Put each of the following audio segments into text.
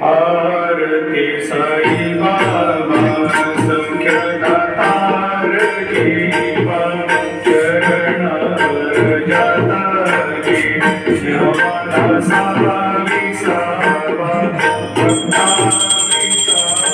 आरती साई बाबा संख्यदातार देवा चरणावर जाता गे देवाला सावा विसावा भक्ता विसावा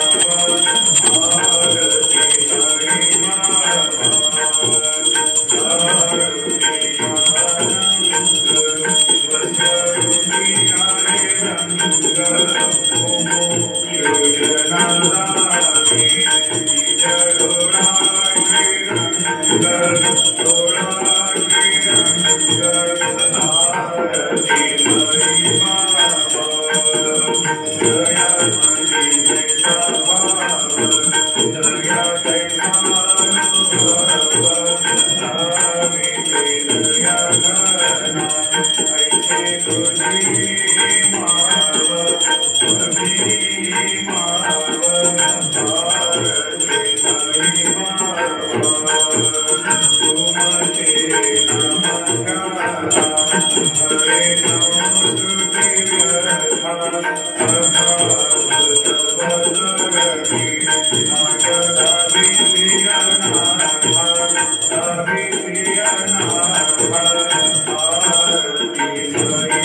आरती साई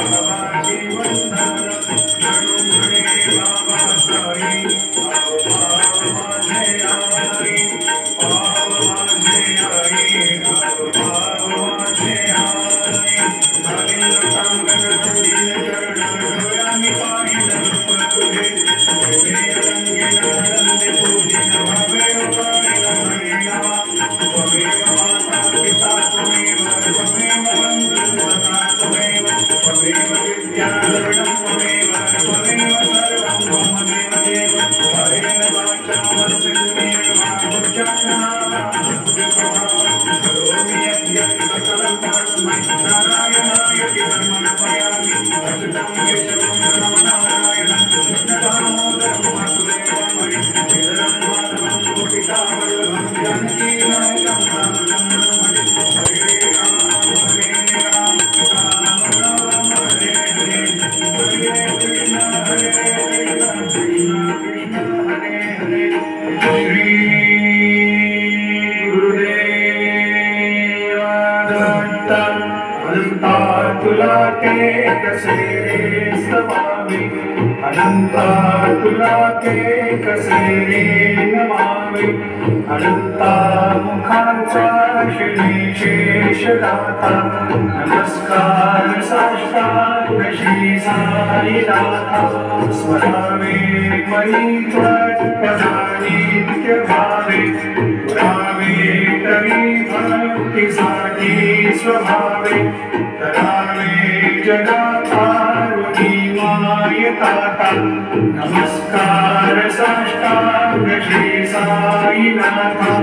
Baba Shiva के कसे रे स्तवावे अनंता तुला के कसे रे नमावे अनंता मुखांचा श्री शेषदाता नमस्कार साष्टांग श्री साईनाथा स्मरावे मयि त्वत्पदानित्य भावे पुरावे तरी भक्तीसाठी स्वभावे करावे जगातारुणी मायताता नमस्कार साष्टांग श्री साईनाथा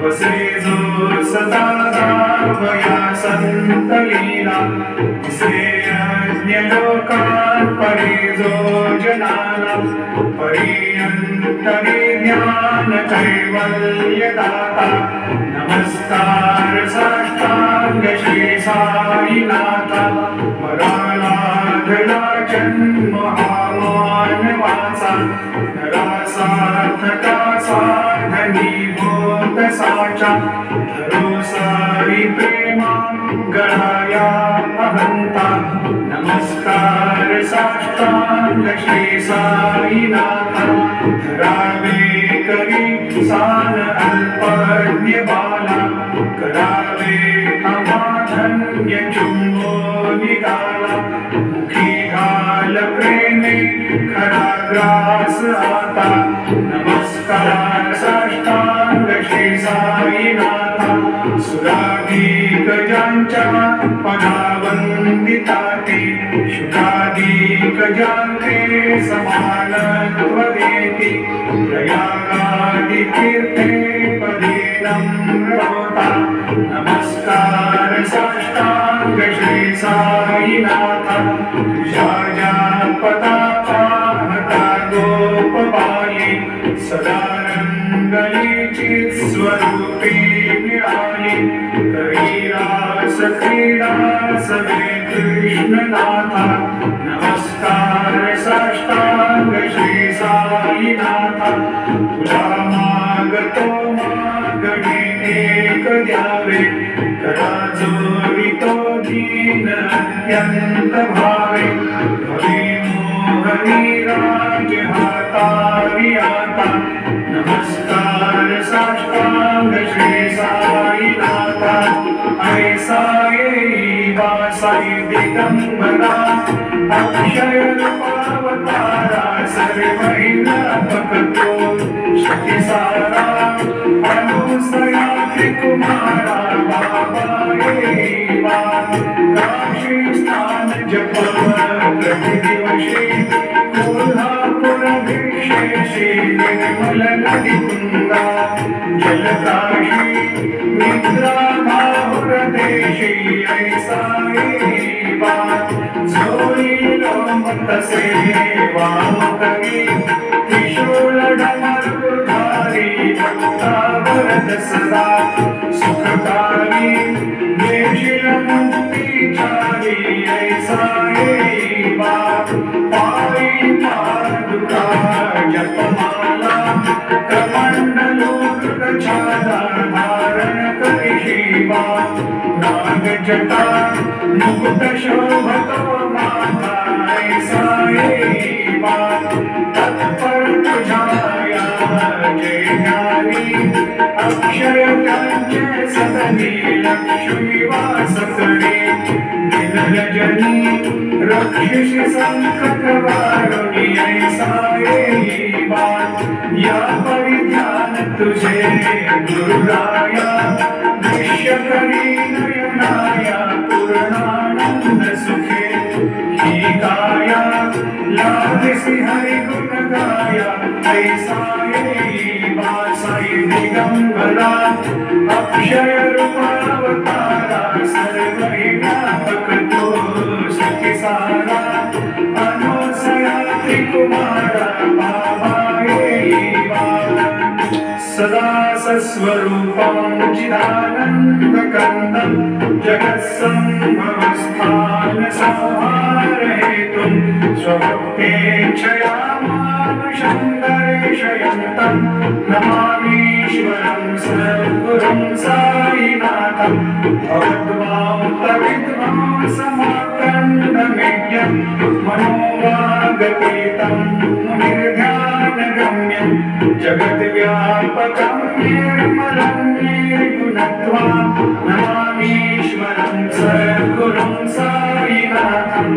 वसे जो सदा दावया संत लीला से अन्यलोकान् परि जो जनाना पर्यन्तरे ज्ञान कैवल्यदाता नमस्कार साष्टांग श्री साईनाथा मरालाधला जन्म हा मानवाचा नरासार्थका साधनीभूत साचा धरो साई प्रेमा गळाया अहंता नमस्कार साष्टांग श्री साईनाथा धरावे करी सान अल्पज्ञ बाला करावे अमाधन्य चुंबो निघाला मुखी घाल प्रेमे खरा ग्रास आता नमस्कार साष्टांग श्री साईनाथा सुराधिक ज्यांच्या पदावंदिताते शुकाधिक ज्यांचे समानत्व देते प्रयागादि कीर्ते पदे नम्र होता नमस्कार साष्टांग श्री साईनाथा तुझ्या ज्या पदापाहता गोपबाली सदा रंगलीची स्वरूपी मिळाली करीरास क्रीडा सवे कृष्णनाथा नमस्कार साष्टांग श्री साईनाथा तुला मागतो मागणे एक द्यावे करा जोडितो दीन अत्यंत भावे भवे मोहनी राज हातारी आता नमस्कार साष्टांग श्री साईनाथा ऐसा येई वासाई दिगंबरा अक्षय रूपावतारा सर्वैनापकतो शक्तिसारा अनुसया त्रिकुमारा बाबा येवा काशी स्थान जप प्रतिदिवशी कोल्हापुर भिषेशी निर्मल नदी कुंदा जलकाशी निद्रा माहुर देशी ऐसा येवा जोडीलो मतसे वामकरी त्रिशूल डमरुधारी भक्तावरद सदा सुखकारी देशील मुक्तिचारी ऐसा येवा पायी पादुका जपमाला कमंडलोकछादा धारण करी शिवा नागजटा मुकुट शोभतो माता ऐसा येवा तत्पर तुझाया जय ज्ञानी अक्षय कंचे सदनी लक्ष्मी वास करे दिनरजनी रक्षिषि संकट वारुणी ऐसा येवा या परिध्यान तुझे गुरुराया दृश्य करी नयनाया पूर्णानंद सुखे ही काया लाभिसी हरि गुण गाया ऐसा येवा साई दिगंबरा अक्षय रूपावतारा सर्वै व्यापक तो शक्तिसारा अनुसया त्रिकुमारा बाबा येवा सदा सस्वरूपं चिदानन्दकन्दं जगत्सम्भवस्थान संहारहेतुं स्वभक्तेच्छया मानुषं दर्शयन्तं नमामि नमामीश्वरं सद्गुरुं साईनाथं भगवद्वान्तविद्वांसमाकण्डमेड्यं मनोवागतीतं मुनिर्ध्यानगम्यं जगद्व्यापकं निर्मलं निर्गुणत्वं नमामीश्वरं सद्गुरुं साईनाथं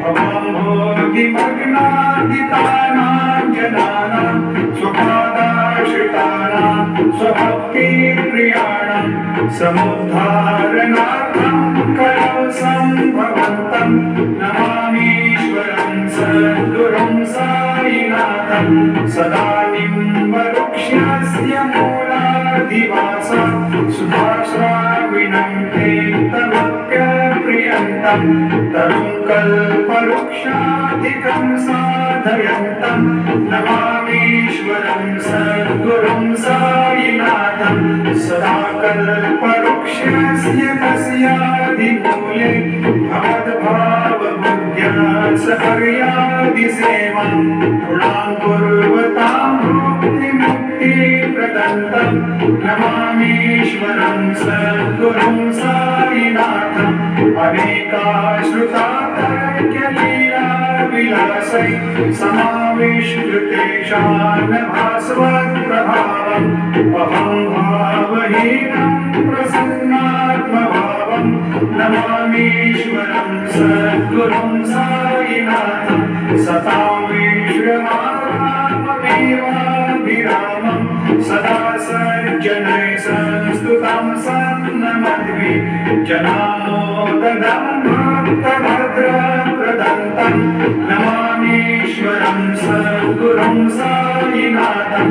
भवाम्भोधिमग्नादितानां जनानां स्वपादाश्रितानां स्वभक्तिप्रियाणां समुद्धारणार्थं कलौ सम्भवन्तं नमामीश्वरं सद्गुरुं साईनाथं सदा निम्बवृक्षस्य मूलाधिवासं सुधाश्राविणं तीर्थमप्यप्रियन्तं तरुं कल्पवृक्षाधिकं साधयन्तं नमामीश्वरं सद्गुरुं साईनाथं सदा कल्पवृक्षस्य तस्यादिमूले भवद्भावबुद्ध्या सहर्यादिसेवं गुणां कुर्वतां मुक्तिप्रदन्तं नमामीश्वरं सद्गुरुं साईनाथं अनेकाश्रुतातर्क्यलीलाविलासै समाविष्कृतेषान् भास्वत्प्रभावम् अहं भावहीनं प्रसन्नात्मभावं नमामीश्वरं सद्गुरुं साईनाथं सतां विश्वमाराममेवाभिरामं सदा सज्जनैः संस्तुतं सन्नमद्भि जनामोदनं भक्तभद्रप्रदन्तं नमामीश्वरं सद्गुरुं साईनाथं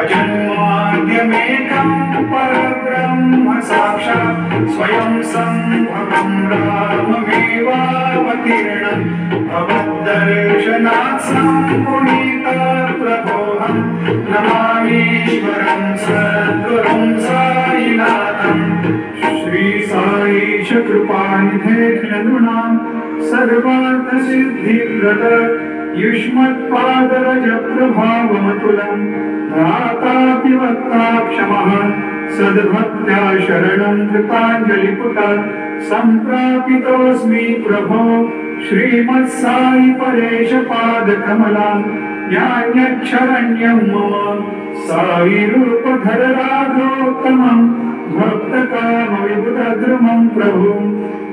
अजन्माद्यमेकं परब्रह्म साक्षात् स्वयं सम्भवं राममेवावतीर्णं भवद्दर्शनात् सम्पुनीतप्रभोऽहं नमामीश्वरं सद्गुरुं साईनाथं श्री साईश कृपानिधे नृणां सर्वार्थसिद्धिप्रद युष्मत्पादरजप्रभावमतुलं धातापि वक्ता क्षमः सद्भक्त्या शरणं कृताञ्जलिपुटा सम्प्रापितोऽस्मि प्रभो श्रीमत्साई परेश पादकमलां ज्ञान्यक्षरण्यं मम साई रूपधर राघोत्तमं भक्तकामविबुधद्रुमं प्रभुं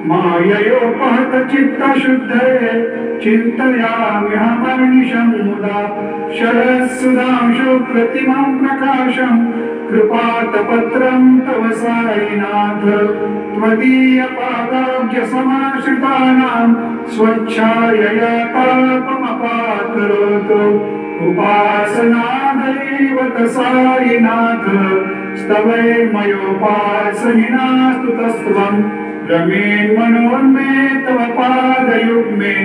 माययोपहत चित्तशुद्धये चिन्तयाम्यहमर्निशं मुदा शरत्सुधांशु प्रतिमं प्रकाशं कृपातपत्रं तव साईनाथ त्वदीयपादाब्जसमाश्रितानां स्वच्छायया पापमपाकरोतु उपासनादैवत साईनाथ स्तवैर्मयोपासनिना स्तुतस्त्वं रमेन्मनोन्मे तव पादयुग्मे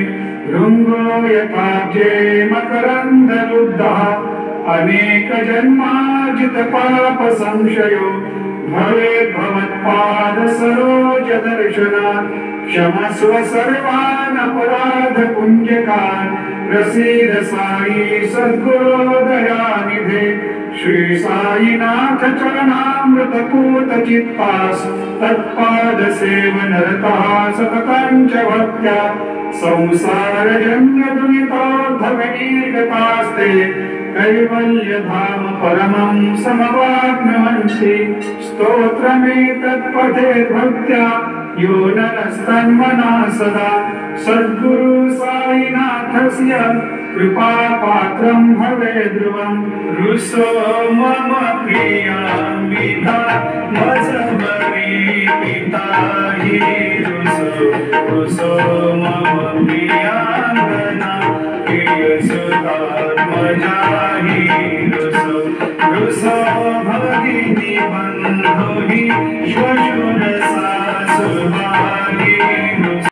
भृङ्गो यथाब्जे मकरन्दलुब्धः अनेकजन्मार्जितपापसंशयो भवेद्भवत्पादसरोजदर्शनात् क्षमस्व सर्वान् अपराधपुञ्जकान् प्रसीद साई सद्गुरो दयानिधे श्री साईनाथ चरणामृतपूतचित्तास् तत्पादसेवनरतः सततं च भक्त्या संसारजन्यदुरितोर्धविनिर्गतास्ते कैवल्यधाम परमं समवाप्नुवन्ति स्तोत्रमेतत्पठेत् भक्त्या यो नरस्तन्मना सदा सद्गुरु साईनाथस्य कृपापात्रं भवेत् ध्रुवं रुसो मम प्रियाम्बिका मजमरी पिता हि रुसो मम प्रियाङ्गना प्रियसुतात्मजा हि रुसो भगिनी बन्धु हि श्वशुरसा